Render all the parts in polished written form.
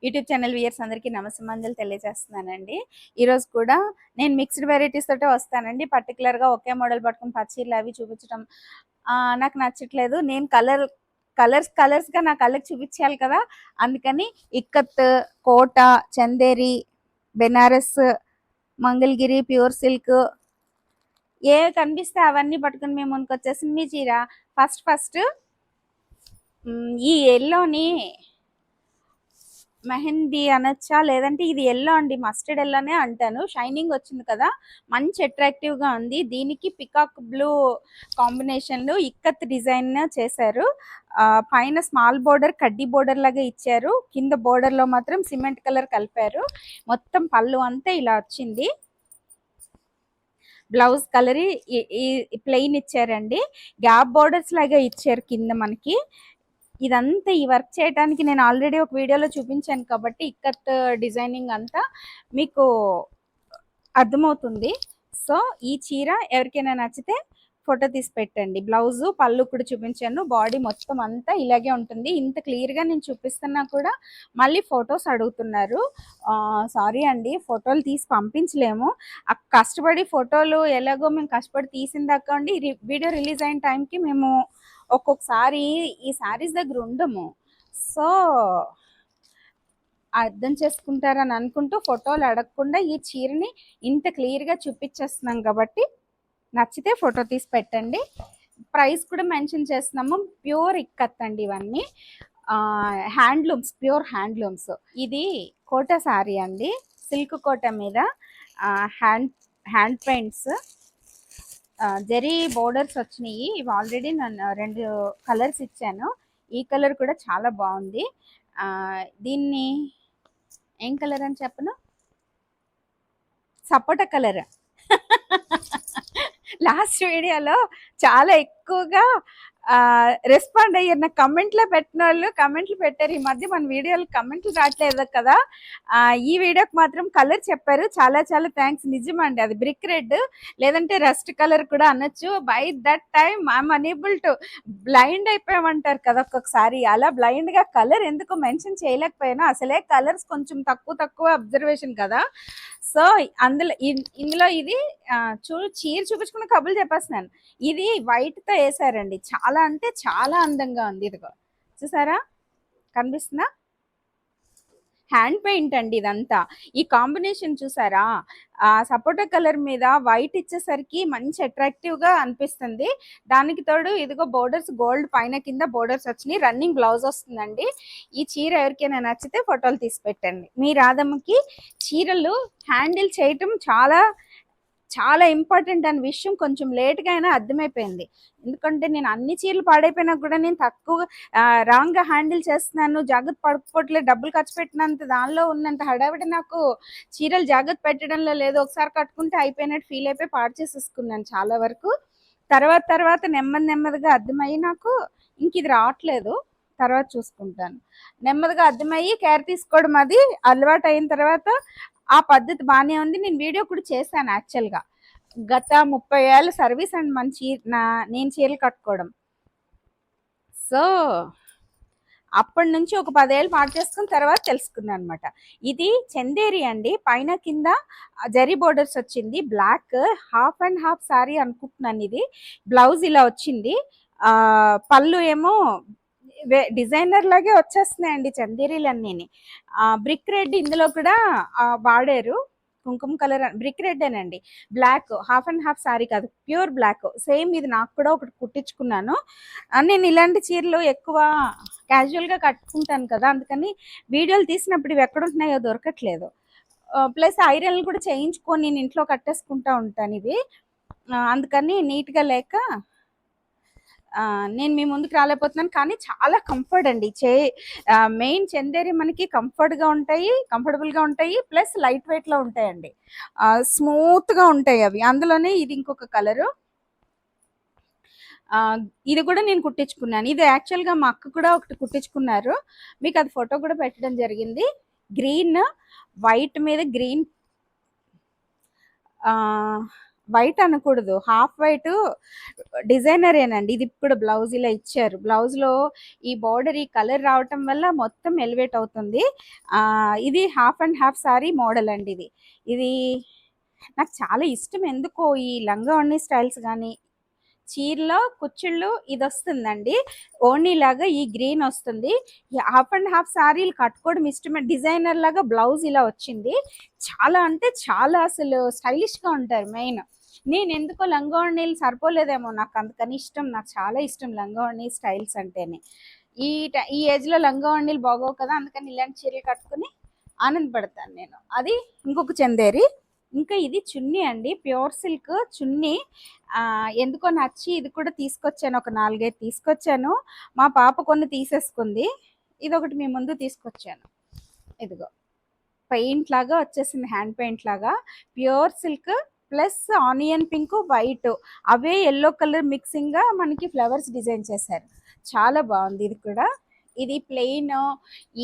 YouTube channel viewers అందరికీ నమస్సమాంజలు తెలియజేస్తున్నానండి. ఈరోజు కూడా నేను మిక్స్డ్ వెరైటీస్ తోటే వస్తానండి. పర్టికులర్‌గా ఒకే మోడల్ పట్టుకొని పచ్చీలు అవి చూపించడం నాకు నచ్చట్లేదు. నేను కలర్స్‌గా నా కళ్ళకి చూపించాలి కదా! అందుకని ఇక్కత్, కోట, చందేరి, బెనారస్, మంగళగిరి, ప్యూర్ సిల్క్ ఏవి కనిపిస్తే అవన్నీ పట్టుకొని మేము ముందుకొచ్చేసింది. మీ చీర ఫస్ట్ ఈ ఎల్లోని మెహందీ అనొచ్చా, లేదంటే ఇది ఎల్లో అండి, మస్టర్డ్ ఎల్లోనే అంటాను. షైనింగ్ వచ్చింది కదా, మంచి అట్రాక్టివ్గా ఉంది. దీనికి పికాక్ బ్లూ కాంబినేషన్లో ఇక్కత్ డిజైన్ చేశారు. పైన స్మాల్ బోర్డర్, కడ్డీ బోర్డర్ లాగా ఇచ్చారు. కింద బోర్డర్లో మాత్రం సిమెంట్ కలర్ కలిపారు. మొత్తం పళ్ళు అంతా ఇలా వచ్చింది. బ్లౌజ్ కలర్ ప్లెయిన్ ఇచ్చారండి. గ్యాప్ బోర్డర్స్ లాగా ఇచ్చారు కింద మనకి. ఇదంతా ఈ వర్క్ చేయడానికి నేను ఆల్రెడీ ఒక వీడియోలో చూపించాను కాబట్టి ఇక్కత్ డిజైనింగ్ అంతా మీకు అర్థమవుతుంది. సో ఈ చీర ఎవరికైనా నచ్చితే ఫోటో తీసి పెట్టండి. బ్లౌజు పళ్ళు కూడా చూపించాను. బాడీ మొత్తం అంతా ఇలాగే ఉంటుంది. ఇంత క్లియర్గా నేను చూపిస్తున్నా కూడా మళ్ళీ ఫొటోస్ అడుగుతున్నారు. సారీ అండి, ఫోటోలు తీసి పంపించలేము. కష్టపడి ఫోటోలు ఎలాగో మేము కష్టపడి తీసిన దాకా అండి వీడియో రిలీజ్ అయిన టైంకి మేము ఒక్కొక్కసారి ఈ శారీస్ దగ్గర ఉండము. సో అర్థం చేసుకుంటారని అనుకుంటూ ఫోటోలు అడగకుండా ఈ చీరని ఇంత క్లియర్గా చూపించేస్తున్నాం కాబట్టి నచ్చితే ఫోటో తీసి పెట్టండి. ప్రైస్ కూడా మెన్షన్ చేస్తున్నాము. ప్యూర్ ఇక్కత్ అండి ఇవన్నీ. Handlooms, pure handlooms. ఇది కోట శారీ అండి, సిల్క్ కోట మీద హ్యాండ్ పెయింట్స్, జరీ బోర్డర్స్ వచ్చినాయి. ఇవి ఆల్రెడీ నేను 2 కలర్స్ ఇచ్చాను. ఈ కలర్ కూడా చాలా బాగుంది. దీన్ని ఏం కలర్ అని చెప్పను, సపోటా కలర్. లాస్ట్ వీడియోలో చాలా ఎక్కువగా రెస్పాండ్ అయ్యారు. నాకు కమెంట్లో పెట్టిన వాళ్ళు కమెంట్లు పెట్టారు. ఈ మధ్య మన వీడియోలు కమెంట్లు రావట్లేదు కదా, ఈ వీడియోకి మాత్రం కలర్ చెప్పారు. చాలా చాలా థ్యాంక్స్. నిజమండి, అది బ్రిక్ రెడ్ లేదంటే రస్ట్ కలర్ కూడా అనొచ్చు. By that time I'm unable to, blind అయిపోయామంటారు కదా ఒక్కొక్కసారి, అలా బ్లైండ్గా కలర్ ఎందుకు మెన్షన్ చేయలేకపోయాను. అసలే కలర్స్ కొంచెం తక్కువ అబ్జర్వేషన్ కదా. సో ఇందులో ఇది చీర చూపించుకున్న కబుర్లు చెప్పేస్తున్నాను. ఇది వైట్తో వేసారండి. చాలా అంటే చాలా అందంగా ఉంది. ఇదిగో చూసారా, కనిపిస్తుందా? హ్యాండ్ పెయింట్ అండి ఇదంతా. ఈ కాంబినేషన్ చూసారా, సపోటా కలర్ మీద వైట్ ఇచ్చేసరికి మంచి అట్రాక్టివ్గా అనిపిస్తుంది. దానికి తోడు ఇదిగో బోర్డర్స్, గోల్డ్ పైన కింద బోర్డర్స్ వచ్చినాయి. రన్నింగ్ బ్లౌజ్ వస్తుందండి. ఈ చీర ఎవరికైనా నచ్చితే ఫోటోలు తీసి పెట్టండి. మీ రాధమ్మకి చీరలు హ్యాండిల్ చేయటం చాలా చాలా ఇంపార్టెంట్ అనే విషయం కొంచెం లేట్గా అయినా అర్థమైపోయింది. ఎందుకంటే నేను అన్ని చీరలు పాడైపోయినా కూడా నేను తక్కువ రాంగ్గా హ్యాండిల్ చేస్తున్నాను, జాగ్రత్త పడుకోవట్లేదు. డబ్బులు ఖర్చు పెట్టినంత దానిలో ఉన్నంత హడావిడి నాకు చీరలు జాగ్రత్త పెట్టడంలో లేదు. ఒకసారి కట్టుకుంటే అయిపోయినట్టు ఫీల్ అయిపోయి పాడు చేసేసుకున్నాను చాలా వరకు. తర్వాత నెమ్మదిగా అర్థమయ్యి నాకు ఇంక ఇది రావట్లేదు, తర్వాత చూసుకుంటాను. నెమ్మదిగా అర్థమయ్యి కేర్ తీసుకోవడం అది అలవాటు అయిన తర్వాత ఆ పద్ధతి బాగానే ఉంది. నేను వీడియో కూడా చేశాను యాక్చువల్గా. గత 30 ఏళ్ళ సర్వీస్ అండ్ నేను చీరలు కట్టుకోవడం. సో అప్పటి నుంచి ఒక 10 ఏళ్ళు పాటు చేసుకున్న తర్వాత తెలుసుకున్నాను అనమాట. ఇది చందేరి అండి, పైన కింద జరీ బోర్డర్స్ వచ్చింది. Black half and half sari అనుకుంటున్నాను. ఇది బ్లౌజ్ ఇలా వచ్చింది. పళ్ళు ఏమో డిజైనర్ లాగే వచ్చేస్తున్నాయండి చందేరీలన్నీ. బ్రిక్ రెడ్ ఇందులో కూడా వాడారు. కుంకుమ కలర్ బ్రిక్ రెడ్ అనండి. Black half and half sari కాదు, ప్యూర్ బ్లాక్. సేమ్ ఇది నాకు కూడా ఒకటి కుట్టించుకున్నాను. నేను ఇలాంటి చీరలు ఎక్కువ క్యాజువల్గా కట్టుకుంటాను కదా, అందుకని వీడియోలు తీసినప్పుడు ఇవి ఎక్కడ ఉంటున్నాయో దొరకట్లేదు. ప్లస్ ఐరన్లు కూడా చేయించుకొని నేను ఇంట్లో కట్టేసుకుంటూ ఉంటాను ఇవి. అందుకని నీట్గా లేక నేను మీ ముందుకు రాలేకపోతున్నాను. కానీ చాలా కంఫర్ట్ అండి. మెయిన్ చందేరి మనకి కంఫర్టబుల్గా ఉంటాయి. ప్లస్ లైట్ వెయిట్లో ఉంటాయండి, స్మూత్గా ఉంటాయి అవి. అందులోనే ఇది ఇంకొక కలరు. ఇది కూడా నేను కుట్టించుకున్నాను. ఇది యాక్చువల్గా మా అక్క కూడా ఒకటి కుట్టించుకున్నారు. మీకు అది ఫోటో కూడా పెట్టడం జరిగింది. గ్రీన్ వైట్ మీద గ్రీన్ వైట్ అనకూడదు, హాఫ్ వైట్ డిజైనరేనండి. ఇది ఇప్పుడు బ్లౌజ్ ఇలా ఇచ్చారు. బ్లౌజ్లో ఈ బార్డర్ ఈ కలర్ రావటం వల్ల మొత్తం ఎలివేట్ అవుతుంది. ఇది half and half sorry model అండి. ఇది నాకు చాలా ఇష్టం. ఎందుకో ఈ లంగా ఓణి స్టైల్స్ కానీ చీరలో కుచ్చిళ్ళు ఇది వస్తుందండి. ఓణీ లాగా ఈ గ్రీన్ వస్తుంది. హాఫ్ అండ్ హాఫ్ సారీలు కట్టుకోవడం ఇష్టమే. డిజైనర్ లాగా బ్లౌజ్ ఇలా వచ్చింది. చాలా అంటే చాలా అసలు స్టైలిష్గా ఉంటారు. మెయిన్ నేను ఎందుకో లంగా ఓణీలు సరిపోలేదేమో నాకు, అందుకని ఇష్టం. నాకు చాలా ఇష్టం లంగా ఓణి స్టైల్స్ అంటేనే. ఈ ఏజ్లో లంగా ఓణీలు బాగోవు కదా, అందుకని ఇలాంటి చీరలు కట్టుకుని ఆనందపడతాను నేను. అది ఇంకొక చందేరి. ఇంకా ఇది చున్నీ అండి, ప్యూర్ సిల్క్ చున్నీ. ఎందుకో నచ్చి ఇది కూడా తీసుకొచ్చాను, ఒక 4-5 తీసుకొచ్చాను. మా పాప కొన్ని తీసేసుకుంది. ఇదొకటి మీ ముందు తీసుకొచ్చాను. ఇదిగో పెయింట్ లాగా వచ్చేసింది, హ్యాండ్ పెయింట్ లాగా. Pure silk plus onion pink white, అవే ఎల్లో కలర్ మిక్సింగ్గా మనకి ఫ్లవర్స్ డిజైన్ చేశారు. చాలా బాగుంది. ఇది కూడా ఇది ప్లెయిన్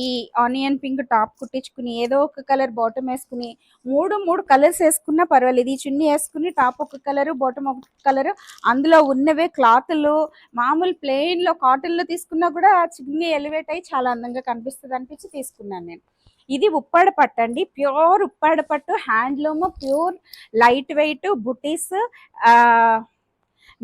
ఈ ఆనియన్ పింక్ టాప్ కుట్టించుకుని ఏదో ఒక కలర్ బాటమ్ వేసుకుని మూడు కలర్స్ వేసుకున్నా పర్వాలేదు. ఈ చున్నీ వేసుకుని టాప్ ఒక కలరు బాటమ్ ఒక కలరు, అందులో ఉన్నవే క్లాత్లు మామూలు ప్లెయిన్లో కాటన్లో తీసుకున్నా కూడా ఆ చున్నీ ఎలివేట్ అయ్యి చాలా అందంగా కనిపిస్తుంది అనిపించి తీసుకున్నాను నేను. ఇది ఉప్పాడ పట్టు అండి, ప్యూర్ ఉప్పాడ పట్టు, హ్యాండ్లూమ్, ప్యూర్ లైట్ వెయిట్ బుటీస్,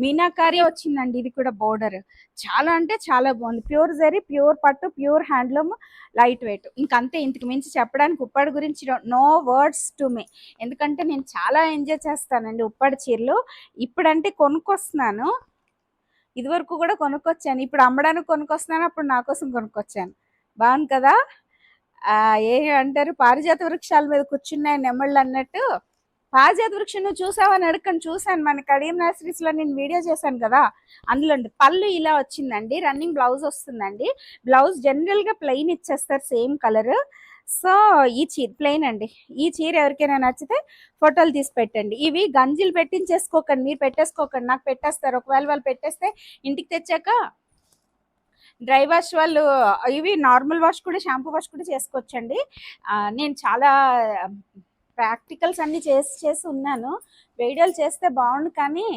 మీనాకారి వచ్చిందండి. ఇది కూడా బోర్డర్ చాలా అంటే చాలా బాగుంది. ప్యూర్ జరీ, ప్యూర్ పట్టు, ప్యూర్ హ్యాండ్లూమ్, లైట్ వెయిట్. ఇంకంతే, ఇంతకు మించి చెప్పడానికి ఉప్పాడు గురించి నో వర్డ్స్ టు మీ. ఎందుకంటే నేను చాలా ఎంజాయ్ చేస్తానండి ఉప్పాడు చీరలు. ఇప్పుడంటే కొనుక్కొస్తున్నాను, ఇదివరకు కూడా కొనుక్కొచ్చాను, ఇప్పుడు అమ్మడానికి కొనుక్కొస్తున్నాను, అప్పుడు నా కోసం కొనుక్కొచ్చాను. బాగుంది కదా. ఏ అంటారు, పారిజాత వృక్షాల మీద కూర్చున్నాయి నెమళ్ళు అన్నట్టు. పారిజాత వృక్షం నువ్వు చూసావని అడగని, చూశాను. మన కడియం నర్సరీస్లో నేను వీడియో చేశాను కదా, అందులో పళ్ళు ఇలా వచ్చిందండి. రన్నింగ్ బ్లౌజ్ వస్తుందండి. బ్లౌజ్ జనరల్గా ప్లెయిన్ ఇచ్చేస్తారు సేమ్ కలర్. సో ఈ చీర ప్లెయిన్ అండి. ఈ చీర ఎవరికైనా నచ్చితే ఫోటోలు తీసి పెట్టండి. ఇవి గంజిలు పెట్టించేసుకోకండి, మీరు పెట్టేసుకోకండి, నాకు పెట్టేస్తారు. ఒకవేళ వాళ్ళు పెట్టేస్తే ఇంటికి తెచ్చాక డ్రై వాష్ వాళ్ళు ఇవి నార్మల్ వాష్ కూడా, షాంపూ వాష్ కూడా చేసుకోవచ్చండి. నేను చాలా ప్రాక్టికల్స్ అన్నీ చేసి ఉన్నాను. వీడియోలు చేస్తే బాగుండు, కానీ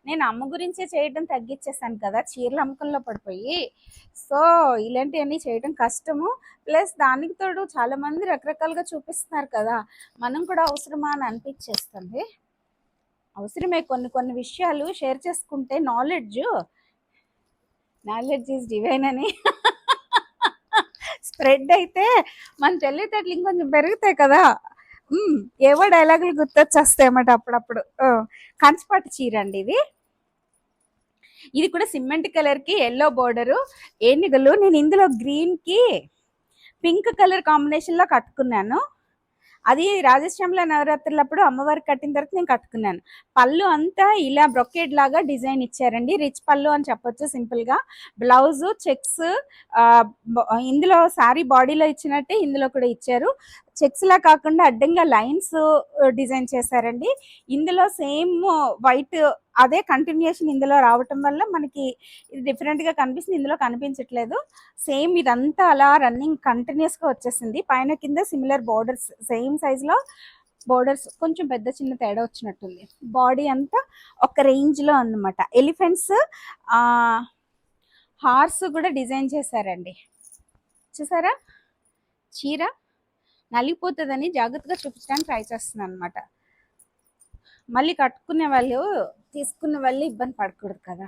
నేను అమ్మ గురించే చేయడం తగ్గించేసాను కదా చీరల అమ్మకంలో పడిపోయి. సో ఇలాంటివన్నీ చేయడం కష్టము. ప్లస్ దానికి తోడు చాలామంది రకరకాలుగా చూపిస్తున్నారు కదా, మనం కూడా అవసరమా అని అనిపించేస్తుంది. అవసరమే, కొన్ని విషయాలు షేర్ చేసుకుంటే నాలెడ్జ్ ఈజ్ డివైన్ అని స్ప్రెడ్ అయితే మన తెలివితేటలు ఇంకొంచెం పెరుగుతాయి కదా. ఏవో డైలాగులు గుర్తొచ్చేస్తాయి అన్నమాట అప్పుడప్పుడు. కంచిపట్టు చీర అండి ఇది. ఇది కూడా సిమెంట్ కలర్కి ఎల్లో బోర్డరు, ఏనుగులు. నేను ఇందులో గ్రీన్కి పింక్ కలర్ కాంబినేషన్లో కట్టుకున్నాను. అది రాజశ్యామల నవరాత్రులప్పుడు అమ్మవారికి కట్టిన తర్వాత నేను కట్టుకున్నాను. పళ్ళు అంతా ఇలా బ్రొకేడ్ లాగా డిజైన్ ఇచ్చారండి, రిచ్ పళ్ళు అని చెప్పొచ్చు సింపుల్గా. బ్లౌజ్ చెక్స్, ఇందులో శారీ బాడీలో ఇచ్చినట్టే ఇందులో కూడా ఇచ్చారు. చెక్స్ లా కాకుండా అడ్డంగా లైన్స్ డిజైన్ చేశారండి. ఇందులో సేమ్ వైట్ అదే కంటిన్యూషన్ ఇందులో రావటం వల్ల మనకి ఇది డిఫరెంట్గా కనిపిస్తుంది, ఇందులో కనిపించట్లేదు. సేమ్ ఇదంతా అలా రన్నింగ్ కంటిన్యూస్గా వచ్చేసింది. పైన కింద సిమిలర్ బోర్డర్స్, సేమ్ సైజులో బోర్డర్స్, కొంచెం పెద్ద చిన్న తేడా వచ్చినట్టుంది. బాడీ అంతా ఒక రేంజ్లో అన్నమాట. ఎలిఫెంట్స్, హార్స్ కూడా డిజైన్ చేశారండి. చూసారా, చీర నలిగిపోతుందని జాగ్రత్తగా చూపించడానికి ట్రై చేస్తున్నాను అనమాట. మళ్ళీ కట్టుకునే వాళ్ళు, తీసుకున్న వాళ్ళు ఇబ్బంది పడకూడదు కదా.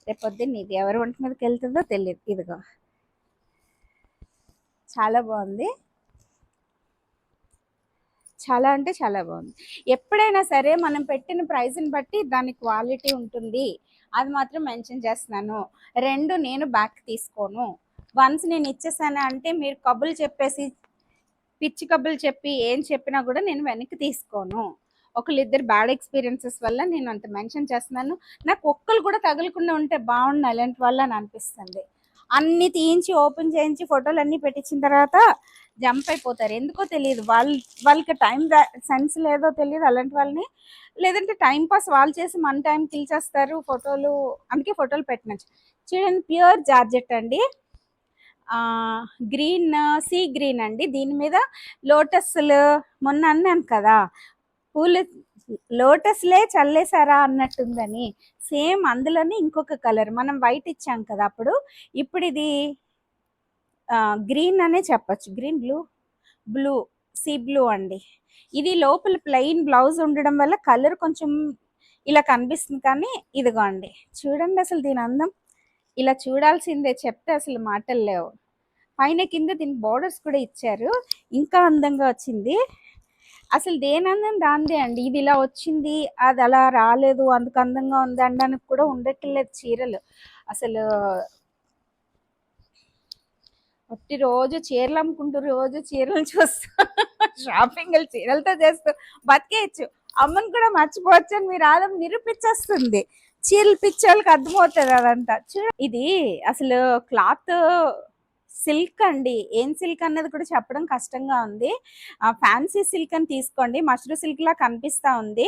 రేపొద్దున్న ఇది ఎవరి వంట మీదకి వెళ్తుందో తెలియదు. ఇదిగో చాలా బాగుంది, చాలా అంటే చాలా బాగుంది. ఎప్పుడైనా సరే మనం పెట్టిన ప్రైస్ని బట్టి దాని క్వాలిటీ ఉంటుంది, అది మాత్రం మెన్షన్ చేస్తున్నాను. రెండు నేను బ్యాక్ తీసుకోను. వన్స్ నేను ఇచ్చేసాను అంటే మీరు కబులు చెప్పేసి, పిచ్చి కబులు చెప్పి ఏం చెప్పినా కూడా నేను వెనక్కి తీసుకోను. ఒకళ్ళిద్దరు బ్యాడ్ ఎక్స్పీరియన్సెస్ వల్ల నేను అంత మెన్షన్ చేస్తున్నాను. నాకు ఒక్కరు కూడా తగలకుండా ఉంటే బాగుండు అలాంటి వల్ల అని అనిపిస్తుంది. అన్నీ తీయించి ఓపెన్ చేయించి ఫోటోలు అన్నీ పెట్టించిన తర్వాత జంప్ అయిపోతారు, ఎందుకో తెలియదు. వాళ్ళకి టైం సెన్స్ లేదో తెలియదు అలాంటి వాళ్ళని. లేదంటే టైం పాస్ వాళ్ళు చేసి మన టైం కిల్ చేస్తారు ఫోటోలు, అందుకే ఫోటోలు పెట్టినచ్చు. చూడండి, ప్యూర్ జార్జెట్ అండి, గ్రీన్, సీ గ్రీన్ అండి. దీని మీద లోటస్లు మొన్న అన్నాను కదా, పూలు లోటస్లే చల్లేసారా అన్నట్టుందని. సేమ్ అందులోనే ఇంకొక కలర్, మనం వైట్ ఇచ్చాం కదా అప్పుడు, ఇప్పుడు ఇది గ్రీన్ అనే చెప్పచ్చు. Green, blue, blue, sea blue అండి. ఇది లోపల ప్లెయిన్ బ్లౌజ్ ఉండడం వల్ల కలర్ కొంచెం ఇలా కనిపిస్తుంది, కానీ ఇదిగో అండి చూడండి అసలు దీని అందం. ఇలా చూడాల్సిందే, చెప్తే అసలు మాటలు లేవు. పైన కింద దీనికి బోర్డర్స్ కూడా ఇచ్చారు, ఇంకా అందంగా వచ్చింది. అసలు దేని అందం దాందే అండి. ఇది ఇలా వచ్చింది, అది అలా రాలేదు, అందుకు అందంగా ఉంది అనడానికి కూడా ఉండట్లేదు చీరలు. అసలు ఒట్టి రోజు చీరలు అమ్ముకుంటూ, రోజు చీరలు చూస్తూ షాపింగ్లు చీరలతో చేస్తూ బతికేయచ్చు. అమ్మని కూడా మర్చిపోవచ్చు అని మీరు ఆదం నిరూపించేస్తుంది. చీరలు పిచ్చోళ్ళకి అర్థమవుతుంది అదంతా. ఇది అసలు క్లాత్ సిల్క్ అండి. ఏం సిల్క్ అన్నది కూడా చెప్పడం కష్టంగా ఉంది. ఫ్యాన్సీ సిల్క్ అని తీసుకోండి, మష్రూ సిల్క్ లా కనిపిస్తా ఉంది.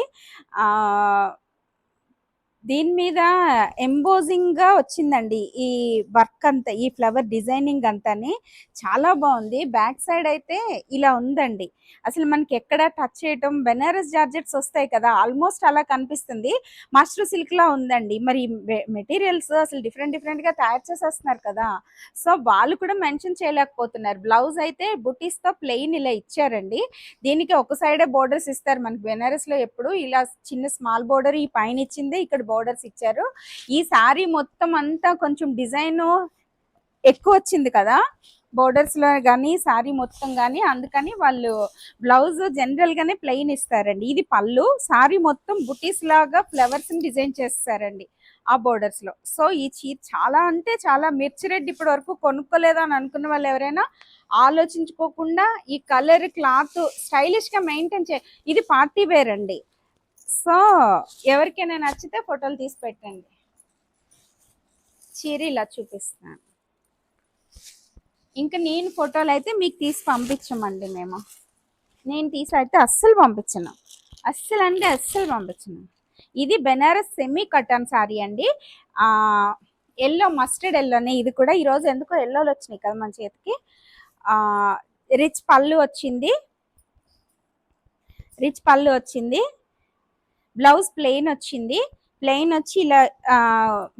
దీని మీద ఎంబోజింగ్ గా వచ్చిందండి ఈ వర్క్ అంతా, ఈ ఫ్లవర్ డిజైనింగ్ అంతాని చాలా బాగుంది. బ్యాక్ సైడ్ అయితే ఇలా ఉందండి. అసలు మనకి ఎక్కడ టచ్ చేయటం, బెనారస్ జార్జెట్స్ వస్తాయి కదా, ఆల్మోస్ట్ అలా కనిపిస్తుంది. మష్రూ సిల్క్ లా ఉందండి. మరి మెటీరియల్స్ అసలు డిఫరెంట్ డిఫరెంట్ గా తయారు చేసేస్తున్నారు కదా, సో వాళ్ళు కూడా మెన్షన్ చేయలేకపోతున్నారు. బ్లౌజ్ అయితే బుటీస్ తో ప్లెయిన్ ఇలా ఇచ్చారండి. దీనికి ఒక సైడే బోర్డర్స్ ఇస్తారు. మనకి బెనారస్ లో ఎప్పుడు ఇలా చిన్న స్మాల్ బోర్డర్ ఈ పైన ఇచ్చిందే ఇక్కడ బోర్డర్స్ ఇచ్చారు. ఈ సారీ మొత్తం అంతా కొంచెం డిజైన్ ఎక్కువ వచ్చింది కదా బోర్డర్స్ లో కానీ, సారీ మొత్తం కానీ, అందుకని వాళ్ళు బ్లౌజ్ జనరల్ గానే ప్లెయిన్ ఇస్తారండి. ఇది పళ్ళు, సారీ మొత్తం బుటీస్ లాగా ఫ్లవర్స్ ని డిజైన్ చేస్తారండి ఆ బోర్డర్స్ లో. సో ఈ చీర చాలా అంటే చాలా, మిర్చి రెడ్ ఇప్పటి వరకు కొనుక్కోలేదా అని అనుకున్న వాళ్ళు ఎవరైనా ఆలోచించుకోకుండా ఈ కలర్, క్లాత్ స్టైలిష్ గా మెయింటైన్ ఇది పార్టీ వేర్ అండి. సో ఎవరికైనా నచ్చితే ఫోటోలు తీసి పెట్టండి. చీర ఇలా చూపిస్తాను. ఇంకా నేను ఫోటోలు అయితే మీకు తీసి పంపించమండి. నేను తీసి అయితే అస్సలు పంపించను, అస్సలు అంటే అస్సలు పంపించను. ఇది బెనారస్ సెమీ కటన్ సారీ అండి. ఎల్లో, మస్టర్డ్ ఎల్లోనే ఇది కూడా. ఈరోజు ఎందుకో ఎల్లోలు వచ్చినాయి కదా మన చేతికి. రిచ్ పళ్ళు వచ్చింది, రిచ్ పళ్ళు వచ్చింది. బ్లౌజ్ ప్లెయిన్ వచ్చింది. ప్లెయిన్ వచ్చి ఇలా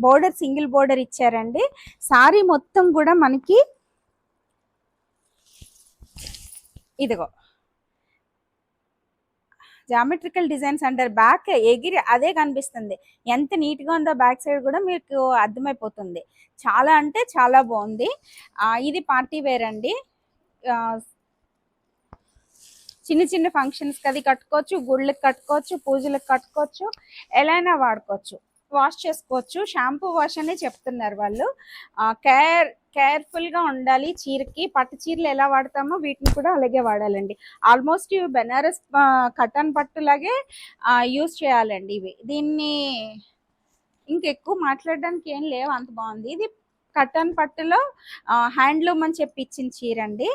బోర్డర్, సింగిల్ బోర్డర్ ఇచ్చారండి. సారీ మొత్తం కూడా మనకి ఇదిగో జామెట్రికల్ డిజైన్స్ అంటారు. బ్యాక్ ఎగిరి అదే కనిపిస్తుంది. ఎంత నీట్గా ఉందో బ్యాక్ సైడ్ కూడా మీకు అర్థమైపోతుంది. చాలా అంటే చాలా బాగుంది. ఇది పార్టీ వేర్ అండి. చిన్న చిన్న ఫంక్షన్స్కి అది కట్టుకోవచ్చు, గుళ్ళకి కట్టుకోవచ్చు, పూజలకు కట్టుకోవచ్చు, ఎలా అయినా వాడుకోవచ్చు. వాష్ చేసుకోవచ్చు. షాంపూ వాష్ అనే చెప్తున్నారు వాళ్ళు. కేర్ఫుల్గా ఉండాలి. చీరకి, పట్టు చీరలు ఎలా వాడతామో వీటిని కూడా అలాగే వాడాలండి. ఆల్మోస్ట్ ఇవి బెనారస్ కటన్ పట్టులాగే యూజ్ చేయాలండి ఇవి. దీన్ని ఇంకెక్కువ మాట్లాడడానికి ఏం లేవు, అంత బాగుంది. ఇది కటన్ పట్టులో హ్యాండ్లూమ్ అని చెప్పి ఇచ్చిన చీర అండి.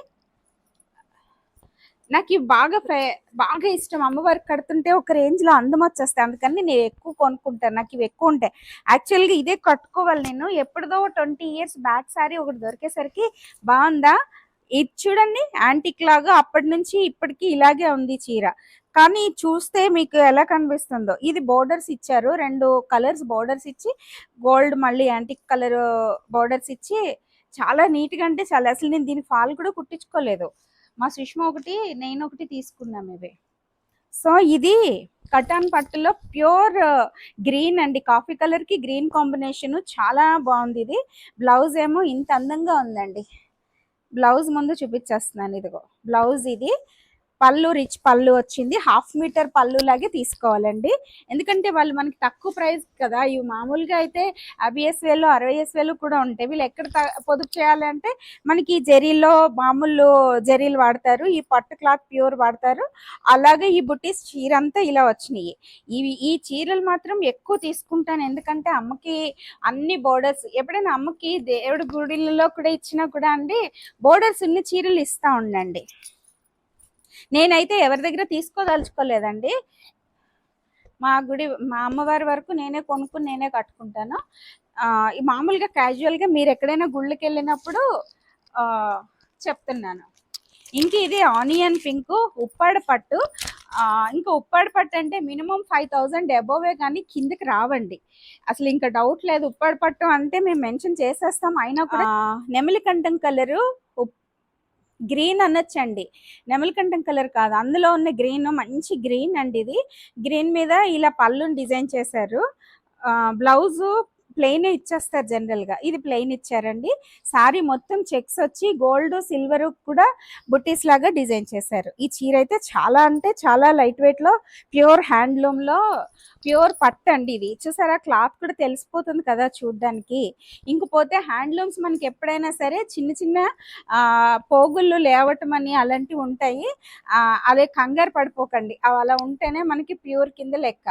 నాకు ఇవి బాగా ఇష్టం. అమ్మవారికి కడుతుంటే ఒక రేంజ్ లో అందం వచ్చేస్తాయి, అందుకని నేను ఎక్కువ కొనుక్కుంటాను. నాకు ఇవి ఎక్కువ ఉంటాయి. యాక్చువల్గా ఇదే కట్టుకోవాలి నేను. ఎప్పుడుదో 20 years బ్యాక్ సారీ ఒకటి దొరికేసరికి బాగుందా, ఇది చూడండి యాంటిక్ లాగా, అప్పటి నుంచి ఇప్పటికి ఇలాగే ఉంది చీర. కానీ చూస్తే మీకు ఎలా కనిపిస్తుందో, ఇది బోర్డర్స్ ఇచ్చారు, 2 కలర్స్ బోర్డర్స్ ఇచ్చి, గోల్డ్ మళ్ళీ యాంటిక్ కలర్ బోర్డర్స్ ఇచ్చి చాలా నీట్గా అంటే చాలా. అసలు నేను దీనికి ఫాల్ కూడా కుట్టించుకోలేదు. మా సుష్మా ఒకటి, నేను ఒకటి తీసుకున్నాం ఇవి. సో ఇది కటాన్ పట్టులో ప్యూర్ గ్రీన్ అండి. కాఫీ కలర్ కి గ్రీన్ కాంబినేషన్ చాలా బాగుంది. ఇది బ్లౌజ్ ఏమో ఇంత అందంగా ఉందండి. బ్లౌజ్ ముందు చూపించేస్తున్నాను. ఇదిగో బ్లౌజ్. ఇది పళ్ళు, రిచ్ పళ్ళు వచ్చింది. 1/2 మీటర్ పళ్ళు లాగే తీసుకోవాలండి, ఎందుకంటే వాళ్ళు మనకి తక్కువ ప్రైస్ కదా. ఇవి మామూలుగా అయితే 50,000 60,000 కూడా ఉంటాయి. వీళ్ళు ఎక్కడ పొదుపు చేయాలంటే మనకి జరీలో మామూలు జరీలు వాడతారు, ఈ పట్టు క్లాత్ ప్యూర్ వాడతారు. అలాగే ఈ బుటీస్ చీర అంతా ఇలా వచ్చినాయి. ఈ చీరలు మాత్రం ఎక్కువ తీసుకుంటాను, ఎందుకంటే అమ్మకి అన్ని బోర్డర్స్, ఎప్పుడైనా అమ్మకి దేవుడి గుడిలో కూడా ఇచ్చినా కూడా అండి బోర్డర్స్ ఉన్న చీరలు ఇస్తా ఉండండి. నేనైతే ఎవరి దగ్గర తీసుకోదలుచుకోలేదండి. మా అమ్మవారి వరకు నేనే కొనుక్కుని నేనే కట్టుకుంటాను. మామూలుగా క్యాజువల్గా మీరు ఎక్కడైనా గుళ్ళకి వెళ్ళినప్పుడు చెప్తున్నాను. ఇంక ఇది ఆనియన్ పింక్ ఉప్పాడ పట్టు. ఇంకా ఉప్పాడ పట్టు అంటే మినిమం 5000 అబోవే కానీ కిందకి రావండి. అసలు ఇంకా డౌట్ లేదు. ఉప్పాడ పట్టు అంటే మేము మెన్షన్ చేసేస్తాం. అయినా కూడా నెమలికంఠం కలరు గ్రీన్ అనొచ్చండి. నెమలికంఠం కలర్ కాదు, అందులో ఉన్న గ్రీన్ మంచి గ్రీన్ అండి. ఇది గ్రీన్ మీద ఇలా పళ్ళుని డిజైన్ చేశారు. బ్లౌజు ప్లెయిన్ ఇచ్చేస్తారు జనరల్గా, ఇది ప్లెయిన్ ఇచ్చారండి. శారీ మొత్తం చెక్స్ వచ్చి గోల్డ్ సిల్వర్ కూడా బుట్టీస్ లాగా డిజైన్ చేశారు. ఈ చీర అయితే చాలా అంటే చాలా లైట్ వెయిట్ లో ప్యూర్ హ్యాండ్లూమ్ లో ప్యూర్ పట్టు అండి. ఇది చూసారా, క్లాత్ కూడా తెలిసిపోతుంది కదా చూడ్డానికి. ఇంకపోతే హ్యాండ్లూమ్స్ మనకి ఎప్పుడైనా సరే చిన్న చిన్న పోగుళ్ళు లేవటం అని అలాంటివి ఉంటాయి. అదే కంగారు పడిపోకండి, అవి అలా ఉంటేనే మనకి ప్యూర్ కింద లెక్క.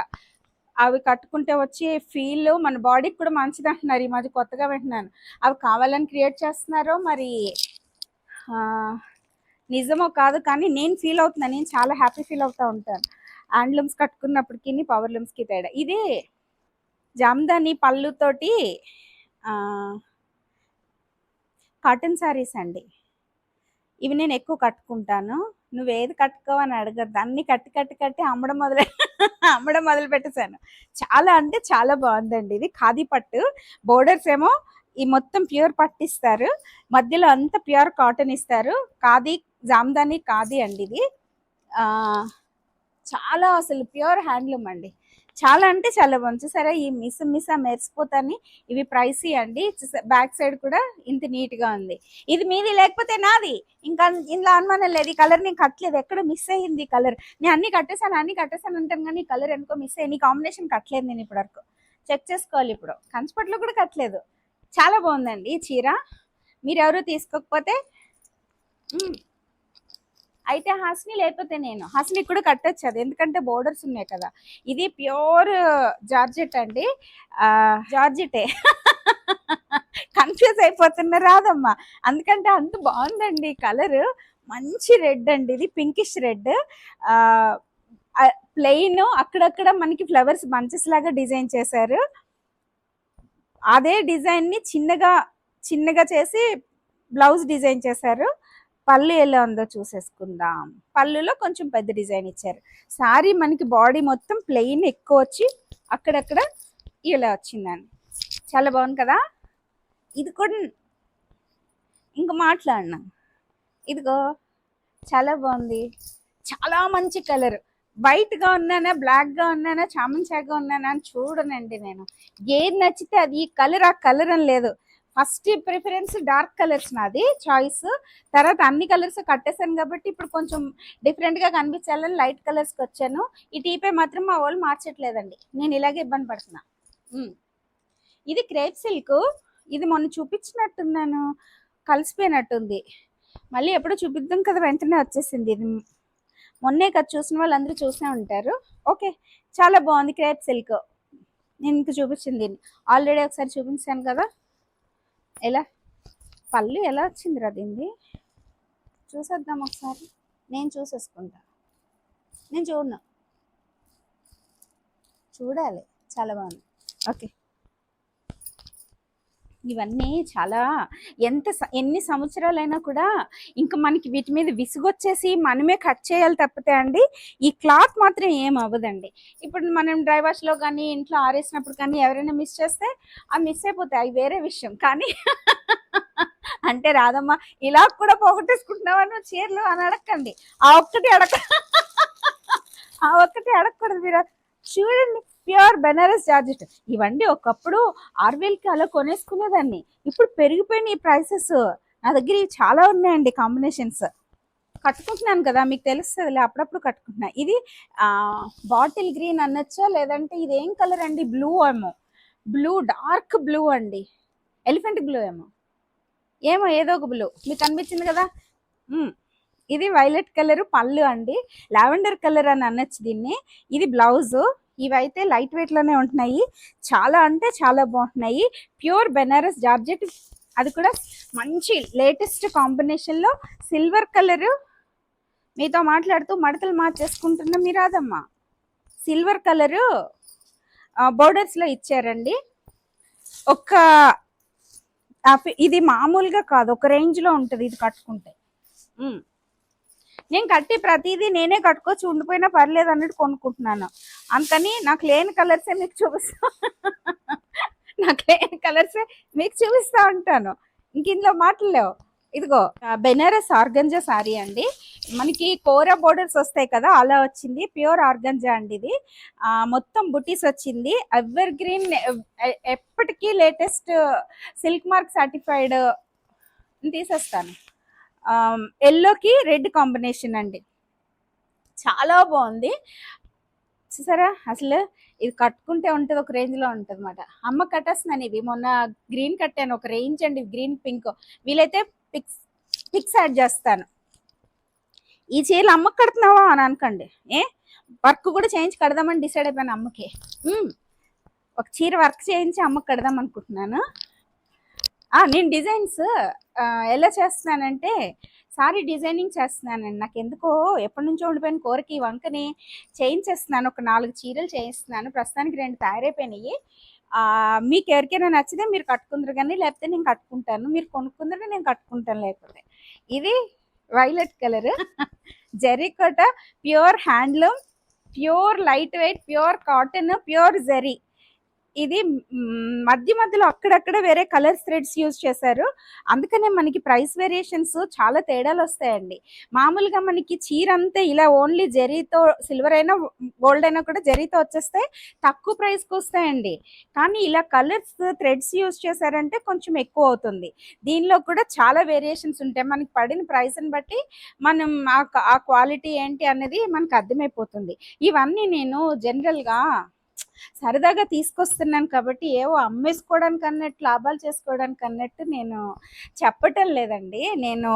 అవి కట్టుకుంటే వచ్చే ఫీల్ మన బాడీకి కూడా మంచిది అంటున్నారు. ఈ మధ్య కొత్తగా వింటున్నాను. అవి కావాలని క్రియేట్ చేస్తున్నారో మరి నిజమో కాదు, కానీ నేను ఫీల్ అవుతున్నాను. నేను చాలా హ్యాపీ ఫీల్ అవుతూ ఉంటాను హ్యాండ్లూమ్స్ కట్టుకున్నప్పటికీ పవర్ లూమ్స్కి తేడా. ఇది జామ్దాని పళ్ళుతోటి కాటన్ శారీస్ అండి. ఇవి నేను ఎక్కువ కట్టుకుంటాను. నువ్వేది కట్టుకోవని అడగద్దు, అన్ని కట్టి అమ్మడం మొదలు పెట్టేశాను. చాలా అంటే చాలా బాగుందండి. ఇది ఖాదీ పట్టు, బోర్డర్స్ ఏమో ఈ మొత్తం ప్యూర్ పట్టు ఇస్తారు, మధ్యలో అంతా ప్యూర్ కాటన్ ఇస్తారు. ఖాదీ జామ్దాని ఖాదీ అండి. ఇది చాలా అసలు ప్యూర్ హ్యాండ్లూమ్ అండి. చాలా అంటే చాలా బాగుంది. సరే ఈ మిస్ మెరిసిపోతాని. ఇవి ప్రైసీ అండి. బ్యాక్ సైడ్ కూడా ఇంత నీట్ గా ఉంది. ఇది మీది లేకపోతే నాది, ఇంకా ఇందులో అనుమానం లేదు. ఈ కలర్ నేను కట్టలేదు, ఎక్కడ మిస్ అయ్యింది కలర్. నేను అన్ని కట్టేసాను అంటాను, కానీ ఈ కలర్ ఎందుకో మిస్ అయ్యింది. కాంబినేషన్ కట్టలేదు నేను ఇప్పటి వరకు. చెక్ చేసుకోవాలి. ఇప్పుడు కంచిపట్లో కూడా కట్టలేదు. చాలా బాగుందండి ఈ చీర. మీరు ఎవరు తీసుకోకపోతే అయితే హాస్ని, లేకపోతే నేను హాస్ని కూడా కట్టచ్చు అది, ఎందుకంటే బోర్డర్స్ ఉన్నాయి కదా. ఇది ప్యూర్ జార్జెట్ అండి. జార్జెటే కన్ఫ్యూజ్ అయిపోతున్నా రాదమ్మా, అందుకంటే అంత బాగుందండి కలర్. మంచి రెడ్ అండి, ఇది పింకిష్ రెడ్. ప్లెయిన్ అక్కడక్కడ మనకి ఫ్లవర్స్ బంచెస్ లాగా డిజైన్ చేశారు. అదే డిజైన్ ని చిన్నగా చేసి బ్లౌజ్ డిజైన్ చేశారు. పళ్ళు ఎలా ఉందో చూసేసుకుందాం. పళ్ళులో కొంచెం పెద్ద డిజైన్ ఇచ్చారు. సారీ మనకి బాడీ మొత్తం ప్లెయిన్ ఎక్కువ వచ్చి అక్కడక్కడ ఇలా వచ్చిందండి. చాలా బాగుంది కదా. ఇది కూడా ఇంకా మాట్లాడినా, ఇదిగో చాలా బాగుంది. చాలా మంచి కలర్. వైట్గా ఉన్నానా, బ్లాక్గా ఉన్నానా, చామంచాగా ఉన్నానా అని చూడనండి నేను. ఏది నచ్చితే అది, ఈ కలర్ ఆ కలర్ అని లేదు. ఫస్ట్ ప్రిఫరెన్స్ డార్క్ కలర్స్ నాది చాయిస్. తర్వాత అన్ని కలర్స్ కట్టేశాను కాబట్టి ఇప్పుడు కొంచెం డిఫరెంట్గా కనిపించాలని లైట్ కలర్స్కి వచ్చాను. ఈ టీపే మాత్రం మా వాళ్ళు మార్చట్లేదండి, నేను ఇలాగే ఇబ్బంది పడుతున్నా. ఇది క్రేప్ సిల్క్. ఇది మొన్న చూపించినట్టున్నాను, కలిసిపోయినట్టుంది. మళ్ళీ ఎప్పుడో చూపిద్దాం కదా, వెంటనే వచ్చేసింది. ఇది మొన్నే కదా, చూసిన వాళ్ళందరూ చూసే ఉంటారు. ఓకే, చాలా బాగుంది క్రేప్ సిల్క్. నేను ఇంక చూపించింది ఆల్రెడీ ఒకసారి చూపించాను కదా. ఎలా పళ్ళు ఎలా వచ్చిందిరా దీన్ని చూసేద్దాం ఒకసారి. నేను చూసేసుకుంటా, నేను చూడాలి. చాలా బాగుంది. ఓకే, ఇవన్నీ చాలా ఎన్ని సంవత్సరాలైనా కూడా ఇంకా మనకి వీటి మీద విసుగొచ్చేసి మనమే కట్ చేయాలి తప్పితే అండి, ఈ క్లాత్ మాత్రం ఏం అవ్వదండి. ఇప్పుడు మనం డ్రై వాష్లో కానీ ఇంట్లో ఆరేసినప్పుడు కానీ ఎవరైనా మిస్ చేస్తే అవి మిస్ అయిపోతాయి, అవి వేరే విషయం. కానీ అంటే రాదమ్మా ఇలా కూడా పోగొట్టేసుకుంటున్నావని చీరలు అని అడగండి. ఆ ఒక్కటి అడగకూడదు మీరు. చూడండి, ప్యూర్ బెనారస్ జార్జెట్. ఇవన్నీ ఒకప్పుడు 6000కి అలా కొనేసుకునేదాన్ని, ఇప్పుడు పెరిగిపోయినాయి ప్రైసెస్. నా దగ్గర ఇవి చాలా ఉన్నాయండి కాంబినేషన్స్. కట్టుకుంటున్నాను కదా, మీకు తెలుస్తుంది, అప్పుడప్పుడు కట్టుకుంటున్నా. ఇది బాటిల్ గ్రీన్ అనొచ్చా, లేదంటే ఇది ఏం కలర్ అండి, బ్లూ ఏమో, బ్లూ డార్క్ బ్లూ అండి, ఎలిఫెంట్ బ్లూ ఏమో ఏదో ఒక బ్లూ మీకు అనిపించింది కదా. ఇది వైలెట్ కలర్ పళ్ళు అండి, లావెండర్ కలర్ అని అనొచ్చు దీన్ని. ఇది బ్లౌజు. ఇవైతే లైట్ వెయిట్ లోనే ఉంటున్నాయి, చాలా అంటే చాలా బాగుంటున్నాయి. ప్యూర్ బెనారస్ జార్జెట్, అది కూడా మంచి లేటెస్ట్ కాంబినేషన్ లో సిల్వర్ కలర్. మీతో మాట్లాడుతూ మడతలు మార్చేసుకుంటున్నా మీరు అదమ్మా. సిల్వర్ కలరు బోర్డర్స్ లో ఇచ్చారండి. ఇది మామూలుగా కాదు, ఒక రేంజ్ లో ఉంటుంది ఇది కట్టుకుంటే. నేను కట్టి ప్రతిదీ నేనే కట్టుకోవచ్చు, ఉండిపోయినా పర్లేదు అన్నట్టు కొనుక్కుంటున్నాను. అందుకని నాకు లేని కలర్సే మీకు చూపిస్తా నాకు లేని కలర్సే మీకు చూపిస్తా ఉంటాను. ఇంక ఇందులో మాటలు లేవు. ఇదిగో బెనారస్ ఆర్గంజా సారీ అండి. మనకి కోరా బోర్డర్స్ వస్తాయి కదా, అలా వచ్చింది. ప్యూర్ ఆర్గంజా అండి ఇది. మొత్తం బుటీస్ వచ్చింది. ఎవర్ గ్రీన్, ఎప్పటికీ లేటెస్ట్ సిల్క్ మార్క్ సర్టిఫైడ్. తీసేస్తాను. ఎల్లోకి రెడ్ కాంబినేషన్ అండి, చాలా బాగుంది. చూసారా అసలు ఇది కట్టుకుంటే ఉంటుంది, ఒక రేంజ్లో ఉంటుంది అనమాట. అమ్మ కట్టేస్తున్నాను ఇవి. మొన్న గ్రీన్ కట్టాను, ఒక రేంజ్ అండి, గ్రీన్ పింక్. వీలైతే పిక్స్ యాడ్ చేస్తాను. ఈ చీరలు అమ్మకి కడుతున్నావా అని అనకండి, వర్క్ కూడా చేయించి కడదామని డిసైడ్ అయిపోయాను అమ్మకి. ఒక చీర వర్క్ చేయించి అమ్మకి కడదాం అనుకుంటున్నాను. నేను డిజైన్స్ ఎలా చేస్తున్నానంటే సారీ డిజైనింగ్ చేస్తున్నానండి. నాకు ఎందుకో ఎప్పటి నుంచో ఉండిపోయిన కోరిక ఈ వంకని చేయించేస్తున్నాను. ఒక 4 చీరలు చేయిస్తున్నాను. ప్రస్తుతానికి 2 తయారైపోయినాయి. మీకు ఎవరికైనా నచ్చితే మీరు కట్టుకుందరు, కానీ లేకపోతే నేను కట్టుకుంటాను. మీరు కొనుక్కుందరు, నేను కట్టుకుంటాను. లేకపోతే ఇది violet colour zari kota, pure handloom, pure light weight, pure cotton, pure zari. ఇది మధ్యలో అక్కడక్కడ వేరే కలర్స్ థ్రెడ్స్ యూజ్ చేశారు. అందుకనే మనకి ప్రైస్ వేరియేషన్స్ చాలా తేడాలు వస్తాయండి. మామూలుగా మనకి చీర అంతా ఇలా ఓన్లీ జరీతో, సిల్వర్ అయినా గోల్డ్ అయినా కూడా జరీతో వచ్చేస్తే తక్కువ ప్రైస్కి వస్తాయండి. కానీ ఇలా కలర్స్ థ్రెడ్స్ యూజ్ చేశారంటే కొంచెం ఎక్కువ అవుతుంది. దీనిలో కూడా చాలా వేరియేషన్స్ ఉంటాయి. మనకి పడిన ప్రైస్ని బట్టి మనం ఆ క్వాలిటీ ఏంటి అనేది మనకు అర్థమైపోతుంది. ఇవన్నీ నేను జనరల్గా సరదాగా తీసుకొస్తున్నాను కాబట్టి ఏవో అమ్మేసుకోవడానికి అన్నట్టు, లాభాలు చేసుకోవడానికి అన్నట్టు నేను చెప్పటం లేదండి. నేను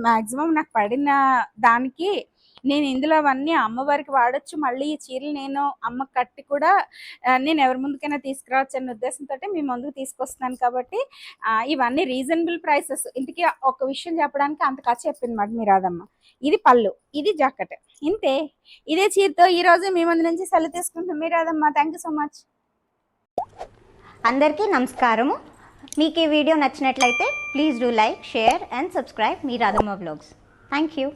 మ్యాక్సిమం నాకు పడిన దానికి నేను ఇందులో అవన్నీ అమ్మవారికి వాడచ్చు. మళ్ళీ ఈ చీరలు నేను అమ్మకి కట్టి కూడా నేను ఎవరి ముందుకైనా తీసుకురావచ్చు అనే ఉద్దేశంతో మీ ముందుకు తీసుకొస్తున్నాను. కాబట్టి ఇవన్నీ రీజనబుల్ ప్రైసెస్. ఇంతకీ ఒక విషయం చెప్పడానికి అంత ఖర్చు చెప్పింది మాట మీ రాదమ్మ. ఇది పళ్ళు, ఇది జాకెట్, ఇంతే. ఇదే చీరతో ఈరోజు మీ ముందు నుంచి సెలవు తీసుకుంటాం. మీ Radhamma. Thank you so much. అందరికీ నమస్కారము. మీకు ఈ వీడియో నచ్చినట్లయితే please do like, share and subscribe మీ రాధమ్మ వ్లాగ్స్. Thank you.